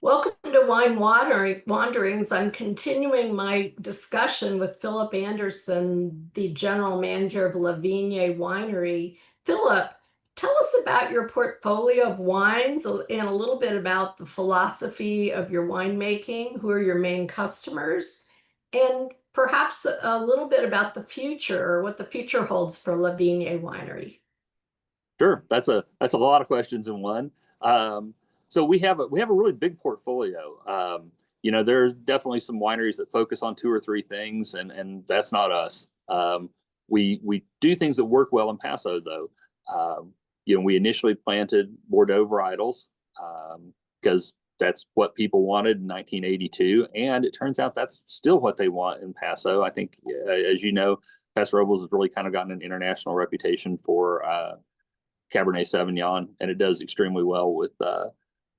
Welcome to Wanderings. I'm continuing my discussion with Phillip Anderson, the general manager of Vigne Winery. Phillip, tell us about your portfolio of wines and a little bit about the philosophy of your winemaking. Who are your main customers? And perhaps a little bit about the future or what the future holds for Vigne Winery. Sure, that's a lot of questions in one. So we have a really big portfolio. There's definitely some wineries that focus on two or three things, and that's not us. We do things that work well in Paso, though. We initially planted Bordeaux varietals because that's what people wanted in 1982, and it turns out that's still what they want in Paso. I think, as you know, Paso Robles has really kind of gotten an international reputation for Cabernet Sauvignon, and it does extremely well with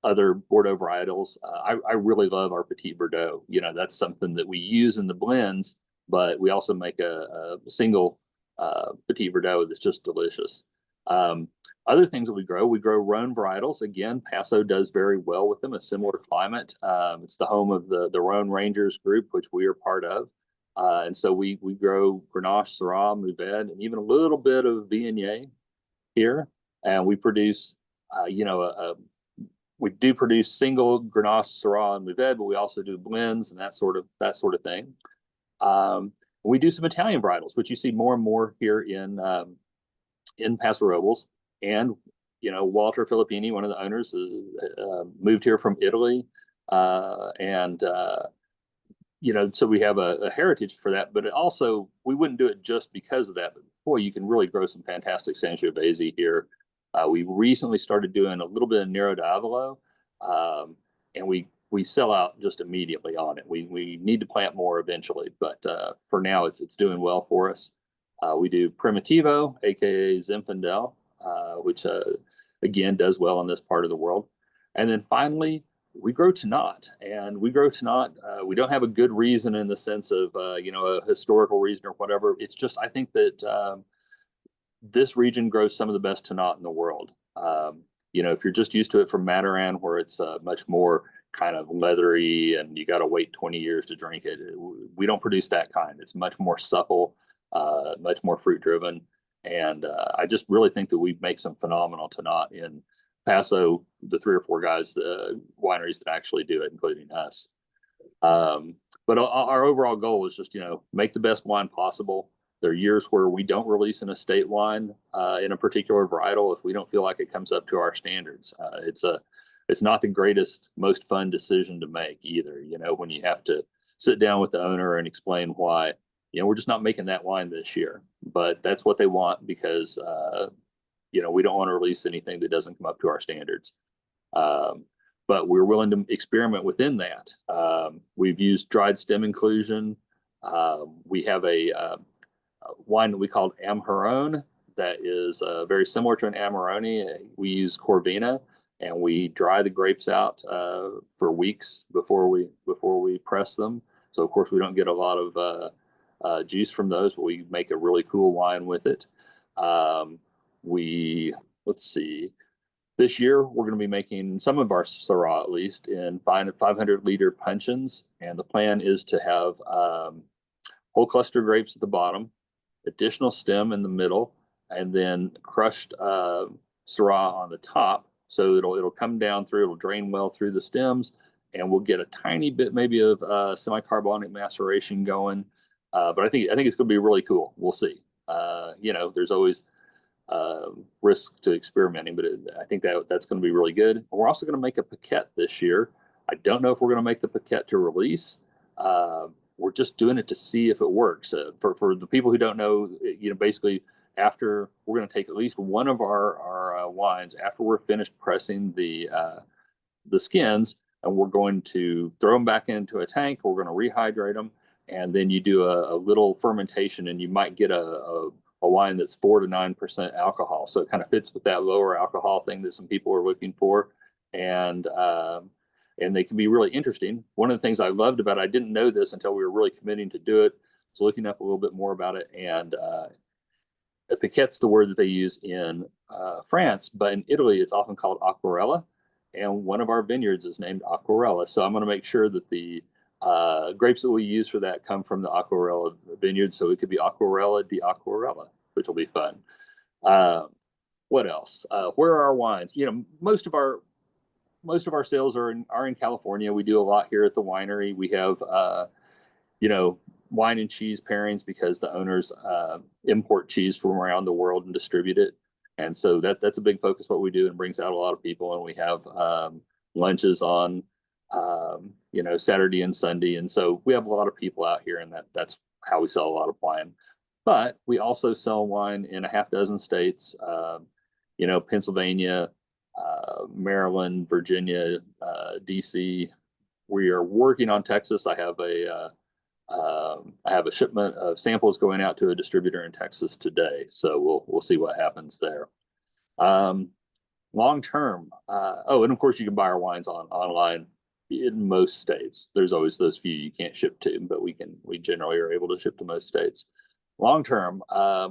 other Bordeaux varietals. I really love our Petit Bordeaux. That's something that we use in the blends, but we also make a single Petit Bordeaux that's just delicious. Other things that we grow Rhone varietals. Again, Paso does very well with them, a similar climate. It's the home of the Rhone Rangers group, which we are part of. And so we grow Grenache, Syrah, Mourvedre, and even a little bit of Viognier here. And we produce, we do produce single Grenache, Syrah, and Mourvedre, but we also do blends and that sort of thing. We do some Italian varietals, which you see more and more here in Paso Robles. And Walter Filippini, one of the owners, moved here from Italy, so we have a heritage for that. But also, we wouldn't do it just because of that. But boy, you can really grow some fantastic Sangiovese here. We recently started doing a little bit of Nero d'Avolo, and we sell out just immediately on it. We need to plant more eventually, but for now it's doing well for us. We do Primitivo, aka Zinfandel, which again does well in this part of the world. And then finally, we grow Tannat, and we grow Tannat. We don't have a good reason in the sense of a historical reason or whatever. It's just I think that this region grows some of the best Tannat in the world. If you're just used to it from Mataran, where it's much more kind of leathery and you got to wait 20 years to drink it, we don't produce that kind. It's much more supple, much more fruit driven. And I just really think that we make some phenomenal Tannat in Paso, the 3 or 4 guys, the wineries that actually do it, including us. But our overall goal is just, make the best wine possible. There are years where we don't release an estate wine in a particular varietal if we don't feel like it comes up to our standards. It's not the greatest, most fun decision to make either, when you have to sit down with the owner and explain why, we're just not making that wine this year. But that's what they want because, we don't want to release anything that doesn't come up to our standards. But we're willing to experiment within that. We've used dried stem inclusion. We have a wine that we call Amharone that is very similar to an Amarone. We use Corvina, and we dry the grapes out for weeks before we press them. So of course we don't get a lot of juice from those, but we make a really cool wine with it. Let's see. This year, we're going to be making some of our Syrah, at least, in 500-liter puncheons. And the plan is to have whole cluster grapes at the bottom, additional stem in the middle, and then crushed Syrah on the top. So it'll come down through, it'll drain well through the stems, and we'll get a tiny bit maybe of semi-carbonic maceration going. But I think it's going to be really cool. We'll see. There's always risk to experimenting, but I think that's going to be really good. And we're also going to make a Paquette this year. I don't know if we're going to make the Paquette to release. We're just doing it to see if it works. For the people who don't know, basically after we're going to take at least one of our wines after we're finished pressing the skins, and we're going to throw them back into a tank. We're going to rehydrate them, and then you do a little fermentation, and you might get a wine that's 4 to 9% alcohol. So it kind of fits with that lower alcohol thing that some people are looking for. And they can be really interesting. One of the things I loved about it, I didn't know this until we were really committing to do it. I was looking up a little bit more about it. And Paquette's the word that they use in France, but in Italy, it's often called Aquarella. and one of our vineyards is named Aquarella. So I'm going to make sure that the grapes that we use for that come from the Aquarella vineyard. So it could be Aquarella di Aquarella, which will be fun. What else? Where are our wines? Most of our sales are in California. We do a lot here at the winery. We have wine and cheese pairings because the owners import cheese from around the world and distribute it. And so that's a big focus what we do, and brings out a lot of people. And we have lunches on Saturday and Sunday. And so we have a lot of people out here, and that's how we sell a lot of wine. But we also sell wine in a half dozen states, Pennsylvania, Maryland, Virginia, DC. We are working on Texas. I have a shipment of samples going out to a distributor in Texas today. So we'll see what happens there. Long term, and of course you can buy our wines online in most states. There's always those few you can't ship to, but we generally are able to ship to most states. Long term,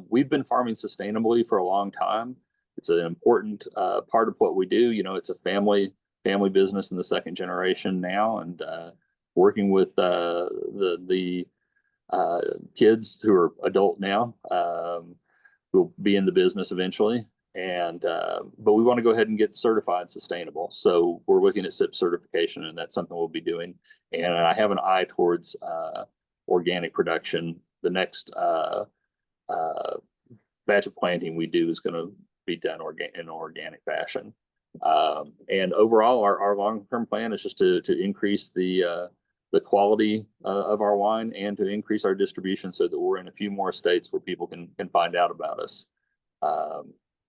we've been farming sustainably for a long time. It's an important part of what we do. It's a family business in the second generation now, and working with the kids who are adult now, will be in the business eventually. And but we want to go ahead and get certified sustainable. So we're looking at SIP certification, and that's something we'll be doing. And I have an eye towards organic production. The next batch of planting we do is going to be done in an organic fashion. And overall, our long-term plan is just to increase the quality of our wine, and to increase our distribution so that we're in a few more states where people can find out about us.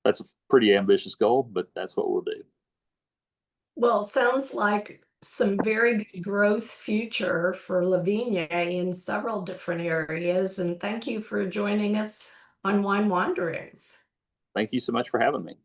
That's a pretty ambitious goal, but that's what we'll do. Well, it sounds like some very good growth future for La Vigne in several different areas. And thank you for joining us on Wine Wanderings. Thank you so much for having me.